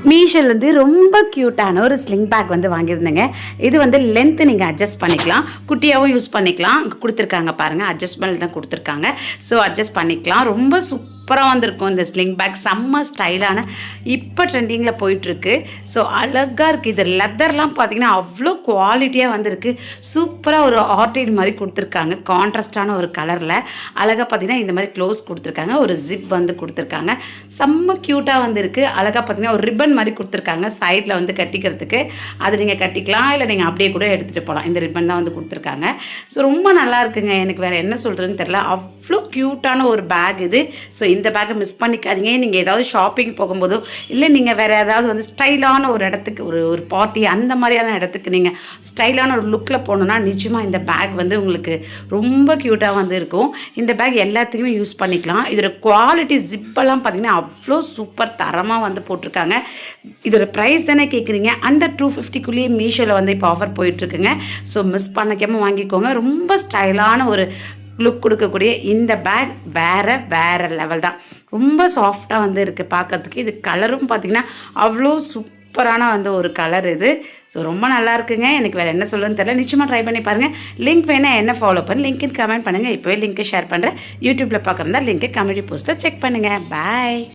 மீஷோலேருந்து ரொம்ப க்யூட்டான ஒரு ஸ்லிங் பேக் வந்து வாங்கியிருந்தேங்க. இது வந்து லென்த்து நீங்கள் அட்ஜஸ்ட் பண்ணிக்கலாம், குட்டியாகவும் யூஸ் பண்ணிக்கலாம். கொடுத்துருக்காங்க பாருங்கள், அட்ஜஸ்ட்மெண்ட் தான் கொடுத்துருக்காங்க. ஸோ அட்ஜஸ்ட் பண்ணிக்கலாம். ரொம்ப சூப்பராக வந்திருக்கும் இந்த ஸ்லிங் பேக். செம்ம ஸ்டைலான இப்போ ட்ரெண்டிங்கில் போயிட்டுருக்கு. ஸோ அழகாக இருக்குது. இது லெதர்லாம் பார்த்திங்கன்னா அவ்வளோ குவாலிட்டியாக வந்திருக்கு. சூப்பராக ஒரு ஆர்டின் மாதிரி கொடுத்துருக்காங்க, கான்ட்ராஸ்டான ஒரு கலரில். அழகாக பார்த்திங்கன்னா இந்த மாதிரி க்ளோஸ் கொடுத்துருக்காங்க, ஒரு ஜிப் வந்து கொடுத்துருக்காங்க. செம்ம க்யூட்டாக வந்துருக்கு. அழகாக பார்த்திங்கன்னா ஒரு ரிப்பன் மாதிரி கொடுத்துருக்காங்க சைடில் வந்து கட்டிக்கிறதுக்கு. அது நீங்கள் கட்டிக்கலாம், இல்லை நீங்கள் அப்படியே கூட எடுத்துகிட்டு போகலாம். இந்த ரிப்பன் தான் வந்து கொடுத்துருக்காங்க. ஸோ ரொம்ப நல்லா இருக்குங்க. எனக்கு வேறு என்ன சொல்கிறதுன்னு தெரியல, அவ்வளோ க்யூட்டான ஒரு பேக் இது. ஸோ இந்த பேக்கை மிஸ் பண்ணிக்காதீங்க. நீங்கள் ஏதாவது ஷாப்பிங் போகும்போதோ, இல்லை நீங்கள் வேறு ஏதாவது வந்து ஸ்டைலான ஒரு இடத்துக்கு, ஒரு பார்ட்டி அந்த மாதிரியான இடத்துக்கு நீங்கள் ஸ்டைலான ஒரு லுக்கில் போகணுன்னா நிச்சயமாக இந்த பேக் வந்து உங்களுக்கு ரொம்ப க்யூட்டாக வந்து இருக்கும். இந்த பேக் எல்லாத்துக்குமே யூஸ் பண்ணிக்கலாம். இதோட குவாலிட்டி ஜிப்பெல்லாம் பார்த்திங்கன்னா அவ்வளோ சூப்பர் தரமாக வந்து போட்டிருக்காங்க. இதோட ப்ரைஸ் தானே கேட்குறீங்க, அண்டர் 250க்குள்ளேயே மீஷோவில் வந்து இப்போ ஆஃபர் போயிட்டுருக்குங்க. ஸோ மிஸ் பண்ணிக்காமல் வாங்கிக்கோங்க. ரொம்ப ஸ்டைலான ஒரு லுக் கொடுக்கக்கூடிய இந்த பேக் வேறு லெவல் தான். ரொம்ப சாஃப்டாக வந்து இருக்குது பார்க்கறதுக்கு. இது கலரும் பார்த்திங்கன்னா அவ்வளோ சூப்பரான வந்து ஒரு கலர் இது. ஸோ ரொம்ப நல்லா இருக்குங்க. எனக்கு வேறு என்ன சொல்லுன்னு தெரியல. நிச்சயமாக ட்ரை பண்ணி பாருங்கள். லிங்க் வேணால் என்ன ஃபாலோ பண்ணி லிங்க்குன்னு கமெண்ட் பண்ணுங்கள். இப்போவே லிங்க்கை ஷேர் பண்ணுறேன். யூடியூப்பில் பார்க்குறதா லிங்க்கை கம்யூனிட்டி போஸ்ட்டில் செக் பண்ணுங்கள். பாய்.